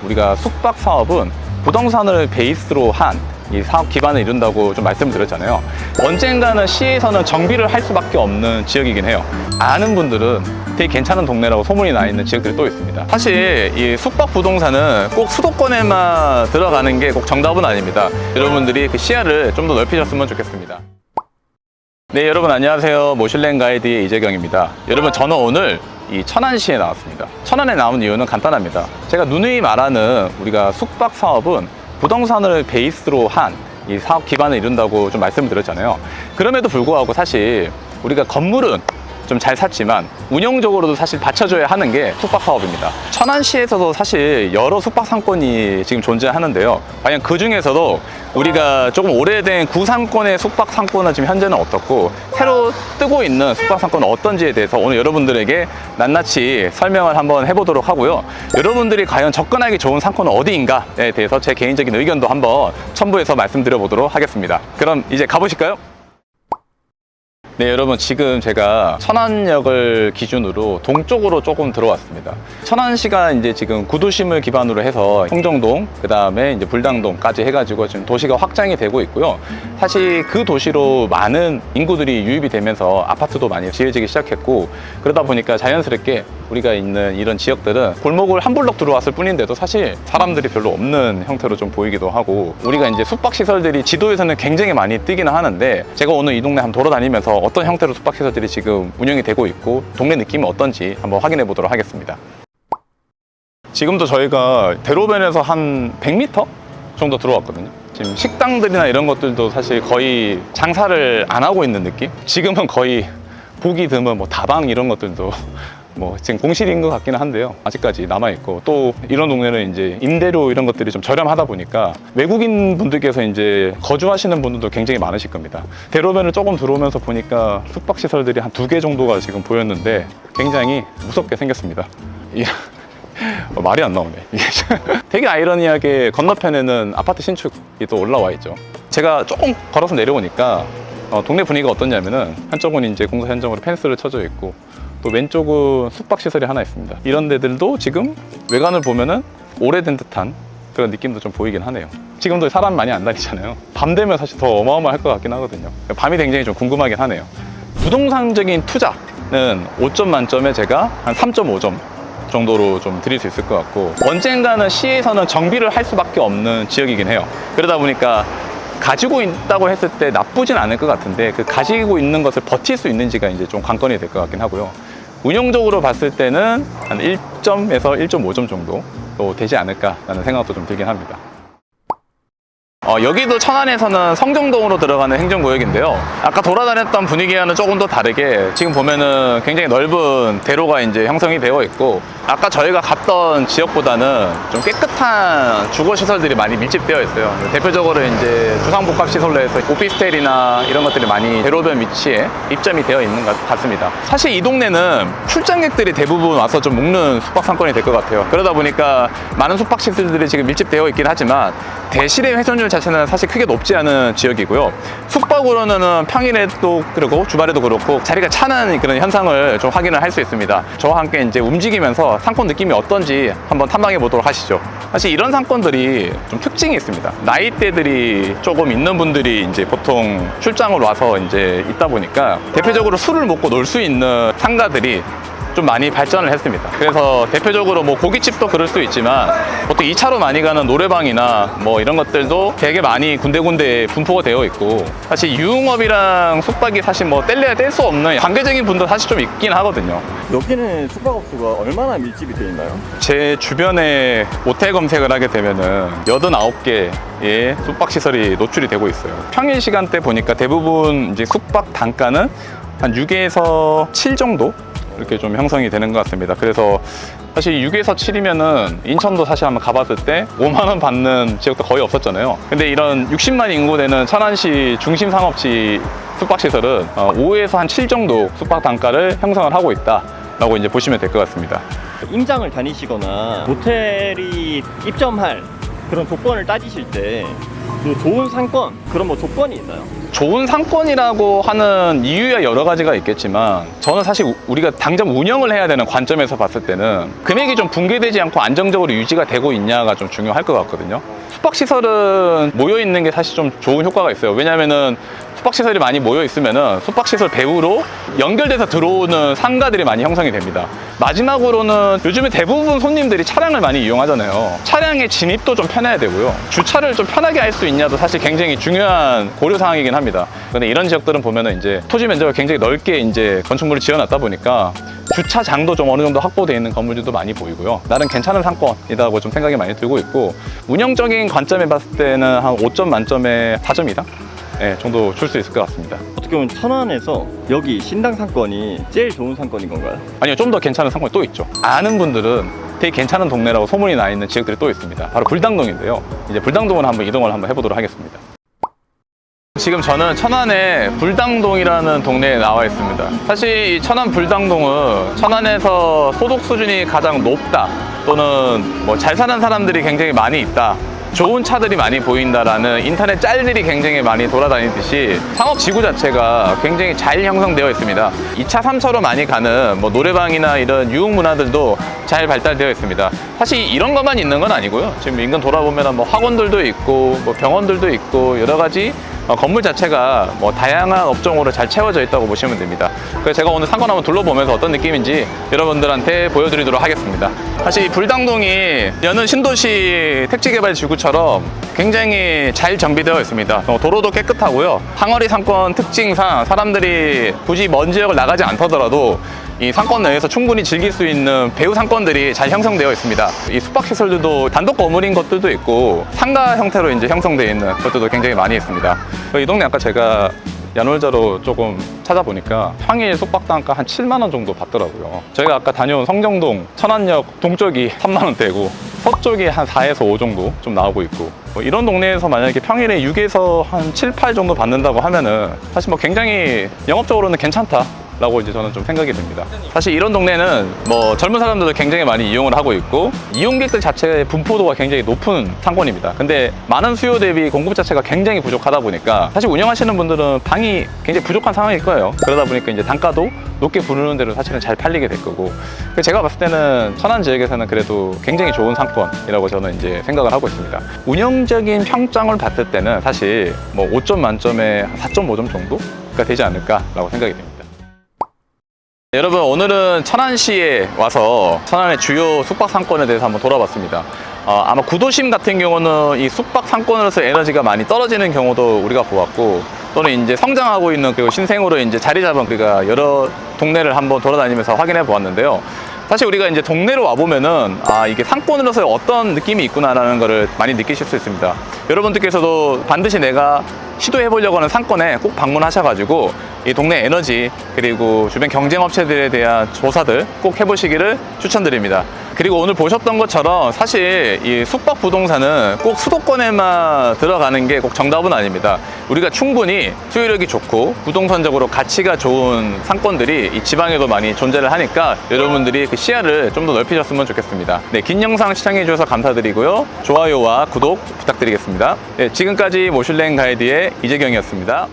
우리가 숙박 사업은 부동산을 베이스로 한 이 사업 기반을 이룬다고 좀 말씀을 드렸잖아요. 언젠가는 시에서는 정비를 할 수밖에 없는 지역이긴 해요. 아는 분들은 되게 괜찮은 동네라고 소문이 나 있는 지역들이 또 있습니다. 사실 이 숙박 부동산은 꼭 수도권에만 들어가는 게 꼭 정답은 아닙니다. 여러분들이 그 시야를 좀 더 넓히셨으면 좋겠습니다. 네, 여러분 안녕하세요. 모슐랭 가이드의 이재경입니다. 여러분, 저는 오늘 이 천안시에 나왔습니다. 천안에 나온 이유는 간단합니다. 제가 누누이 말하는 우리가 숙박 사업은 부동산을 베이스로 한 이 사업 기반을 이룬다고 좀 말씀을 드렸잖아요. 그럼에도 불구하고 사실 우리가 건물은 좀 잘 샀지만 운영적으로도 사실 받쳐줘야 하는 게 숙박 사업입니다. 천안시에서도 사실 여러 숙박 상권이 지금 존재하는데요. 과연 그 중에서도 우리가 조금 오래된 구상권의 숙박 상권은 지금 현재는 어떻고, 새로 뜨고 있는 숙박 상권은 어떤지에 대해서 오늘 여러분들에게 낱낱이 설명을 한번 해보도록 하고요. 여러분들이 과연 접근하기 좋은 상권은 어디인가에 대해서 제 개인적인 의견도 한번 첨부해서 말씀드려보도록 하겠습니다. 그럼 이제 가보실까요? 네, 여러분, 지금 제가 천안역을 기준으로 동쪽으로 조금 들어왔습니다. 천안시가 이제 지금 구도심을 기반으로 해서 홍정동, 그 다음에 이제 불당동까지 해가지고 지금 도시가 확장이 되고 있고요. 사실 그 도시로 많은 인구들이 유입이 되면서 아파트도 많이 지어지기 시작했고, 그러다 보니까 자연스럽게 우리가 있는 이런 지역들은 골목을 한 블럭 들어왔을 뿐인데도 사실 사람들이 별로 없는 형태로 좀 보이기도 하고, 우리가 이제 숙박시설들이 지도에서는 굉장히 많이 뜨기는 하는데, 제가 오늘 이 동네 한번 돌아다니면서 어떤 형태로 숙박시설들이 지금 운영이 되고 있고 동네 느낌이 어떤지 한번 확인해 보도록 하겠습니다. 지금도 저희가 대로변에서 한 100m 정도 들어왔거든요. 지금 식당들이나 이런 것들도 사실 거의 장사를 안 하고 있는 느낌? 지금은 거의 보기 드문 뭐 다방 이런 것들도 뭐 지금 공실인 것 같기는 한데요. 아직까지 남아있고, 또 이런 동네는 이제 임대료 이런 것들이 좀 저렴하다 보니까 외국인 분들께서 이제 거주하시는 분들도 굉장히 많으실 겁니다. 대로변을 조금 들어오면서 보니까 숙박시설들이 한 2개 정도가 지금 보였는데 굉장히 무섭게 생겼습니다. 말이 안 나오네. 되게 아이러니하게 건너편에는 아파트 신축이 또 올라와 있죠. 제가 조금 걸어서 내려오니까 동네 분위기가 어떠냐면은, 한쪽은 이제 공사 현장으로 펜스를 쳐져 있고, 또 왼쪽은 숙박시설이 하나 있습니다. 이런 데들도 지금 외관을 보면은 오래된 듯한 그런 느낌도 좀 보이긴 하네요. 지금도 사람 많이 안 다니잖아요. 밤 되면 사실 더 어마어마할 것 같긴 하거든요. 밤이 굉장히 좀 궁금하긴 하네요. 부동산적인 투자는 5점 만점에 제가 한 3.5점 정도로 좀 드릴 수 있을 것 같고, 언젠가는 시에서는 정비를 할 수밖에 없는 지역이긴 해요. 그러다 보니까 가지고 있다고 했을 때 나쁘진 않을 것 같은데, 그 가지고 있는 것을 버틸 수 있는지가 이제 좀 관건이 될 것 같긴 하고요. 운영적으로 봤을 때는 한 1점에서 1.5점 정도 또 되지 않을까라는 생각도 좀 들긴 합니다. 여기도 천안에서는 성정동으로 들어가는 행정구역인데요. 아까 돌아다녔던 분위기와는 조금 더 다르게 지금 보면은 굉장히 넓은 대로가 이제 형성이 되어 있고, 아까 저희가 갔던 지역보다는 좀 깨끗한 주거시설들이 많이 밀집되어 있어요. 대표적으로 이제 주상복합시설로 해서 오피스텔이나 이런 것들이 많이 대로변 위치에 입점이 되어 있는 것 같습니다. 사실 이 동네는 출장객들이 대부분 와서 좀 묵는 숙박상권이 될 것 같아요. 그러다 보니까 많은 숙박시설들이 지금 밀집되어 있긴 하지만 대실의 훼손율 자체는 사실 크게 높지 않은 지역이고요. 숙박으로는 평일에도 그렇고 주말에도 그렇고 자리가 차는 그런 현상을 좀 확인을 할 수 있습니다. 저와 함께 이제 움직이면서 상권 느낌이 어떤지 한번 탐방해 보도록 하시죠. 사실 이런 상권들이 좀 특징이 있습니다. 나이대들이 조금 있는 분들이 이제 보통 출장을 와서 이제 있다 보니까 대표적으로 술을 먹고 놀 수 있는 상가들이 좀 많이 발전을 했습니다. 그래서 대표적으로 뭐 고깃집도 그럴 수 있지만, 보통 2차로 많이 가는 노래방이나 뭐 이런 것들도 되게 많이 군데군데 분포가 되어 있고, 사실 유흥업이랑 숙박이 사실 뭐 뗄래야 뗄 수 없는 관계적인 분도 사실 좀 있긴 하거든요. 여기는 숙박업소가 얼마나 밀집이 되어 있나요? 제 주변에 모텔 검색을 하게 되면은 89개의 숙박시설이 노출이 되고 있어요. 평일 시간대 보니까 대부분 이제 숙박 단가는 한 6에서 7 정도? 이렇게 좀 형성이 되는 것 같습니다. 그래서 사실 6에서 7이면은 인천도 사실 한번 가봤을 때 5만 원 받는 지역도 거의 없었잖아요. 근데 이런 60만 인구 되는 천안시 중심 상업지 숙박시설은 5에서 한 7 정도 숙박 단가를 형성을 하고 있다라고 이제 보시면 될 것 같습니다. 임장을 다니시거나 모텔이 입점할 그런 조건을 따지실 때 그 좋은 상권, 그런 뭐 조건이 있나요? 좋은 상권이라고 하는 이유야 여러 가지가 있겠지만 저는 사실 우리가 당장 운영을 해야 되는 관점에서 봤을 때는 금액이 좀 붕괴되지 않고 안정적으로 유지가 되고 있냐가 좀 중요할 것 같거든요. 숙박시설은 모여있는 게 사실 좀 좋은 효과가 있어요. 왜냐면은 숙박시설이 많이 모여있으면은 숙박시설 배후로 연결돼서 들어오는 상가들이 많이 형성이 됩니다. 마지막으로는 요즘에 대부분 손님들이 차량을 많이 이용하잖아요. 차량의 진입도 좀 편해야 되고요. 주차를 좀 편하게 할 수 있냐도 사실 굉장히 중요한 고려사항이긴 합니다. 근데 이런 지역들은 보면은 이제 토지 면적을 굉장히 넓게 이제 건축물을 지어놨다 보니까 주차장도 좀 어느 정도 확보되어 있는 건물들도 많이 보이고요. 나름 괜찮은 상권이라고 좀 생각이 많이 들고 있고 운영적인 관점에 봤을 때는 한 5점 만점에 4점이다? 네, 정도 줄 수 있을 것 같습니다. 어떻게 보면 천안에서 여기 신당 상권이 제일 좋은 상권인 건가요? 아니요, 좀 더 괜찮은 상권이 또 있죠. 아는 분들은 되게 괜찮은 동네라고 소문이 나 있는 지역들이 또 있습니다. 바로 불당동인데요. 이제 불당동을 한번 이동을 한번 해보도록 하겠습니다. 지금 저는 천안의 불당동이라는 동네에 나와 있습니다. 사실 이 천안 불당동은 천안에서 소득 수준이 가장 높다 또는 뭐 잘 사는 사람들이 굉장히 많이 있다, 좋은 차들이 많이 보인다라는 인터넷 짤들이 굉장히 많이 돌아다니듯이 상업지구 자체가 굉장히 잘 형성되어 있습니다. 2차, 3차로 많이 가는 뭐 노래방이나 이런 유흥문화들도 잘 발달되어 있습니다. 사실 이런 것만 있는 건 아니고요. 지금 인근 돌아보면 뭐 학원들도 있고 뭐 병원들도 있고 여러 가지 건물 자체가 뭐 다양한 업종으로 잘 채워져 있다고 보시면 됩니다. 그래서 제가 오늘 상권 한번 둘러보면서 어떤 느낌인지 여러분들한테 보여드리도록 하겠습니다. 사실 이 불당동이 여는 신도시 택지개발지구처럼 굉장히 잘 정비되어 있습니다. 도로도 깨끗하고요. 항아리 상권 특징상 사람들이 굳이 먼 지역을 나가지 않더라도 이 상권 내에서 충분히 즐길 수 있는 배우 상권들이 잘 형성되어 있습니다. 이 숙박시설들도 단독 건물인 것들도 있고 상가 형태로 이제 형성되어 있는 것들도 굉장히 많이 있습니다. 이 동네 아까 제가 야놀자로 조금 찾아보니까 평일 숙박 단가 한 7만 원 정도 받더라고요. 저희가 아까 다녀온 성정동, 천안역 동쪽이 3만 원대고 서쪽이 한 4에서 5 정도 좀 나오고 있고 뭐 이런 동네에서 만약에 평일에 6에서 한 7, 8 정도 받는다고 하면은 사실 뭐 굉장히 영업적으로는 괜찮다 라고 이제 저는 좀 생각이 듭니다. 사실 이런 동네는 뭐 젊은 사람들도 굉장히 많이 이용을 하고 있고 이용객들 자체의 분포도가 굉장히 높은 상권입니다. 근데 많은 수요 대비 공급 자체가 굉장히 부족하다 보니까 사실 운영하시는 분들은 방이 굉장히 부족한 상황일 거예요. 그러다 보니까 이제 단가도 높게 부르는 대로 사실은 잘 팔리게 될 거고 제가 봤을 때는 천안 지역에서는 그래도 굉장히 좋은 상권이라고 저는 이제 생각을 하고 있습니다. 운영적인 평점을 봤을 때는 사실 뭐 5점 만점에 4.5점 정도가 되지 않을까라고 생각이 됩니다. 여러분, 오늘은 천안시에 와서 천안의 주요 숙박 상권에 대해서 한번 돌아봤습니다. 아마 구도심 같은 경우는 이 숙박 상권으로서 에너지가 많이 떨어지는 경우도 우리가 보았고 또는 이제 성장하고 있는 그리고 신생으로 이제 자리 잡은 우리가 여러 동네를 한번 돌아다니면서 확인해 보았는데요. 사실 우리가 이제 동네로 와보면은 이게 상권으로서 어떤 느낌이 있구나라는 거를 많이 느끼실 수 있습니다. 여러분들께서도 반드시 내가 시도해 보려고 하는 상권에 꼭 방문하셔가지고 이 동네 에너지 그리고 주변 경쟁업체들에 대한 조사들 꼭 해보시기를 추천드립니다. 그리고 오늘 보셨던 것처럼 사실 이 숙박 부동산은 꼭 수도권에만 들어가는 게 꼭 정답은 아닙니다. 우리가 충분히 수요력이 좋고 부동산적으로 가치가 좋은 상권들이 이 지방에도 많이 존재를 하니까 여러분들이 그 시야를 좀 더 넓히셨으면 좋겠습니다. 네, 긴 영상 시청해 주셔서 감사드리고요. 좋아요와 구독 부탁드리겠습니다. 네, 지금까지 모슐랭 가이드의 이재경이었습니다.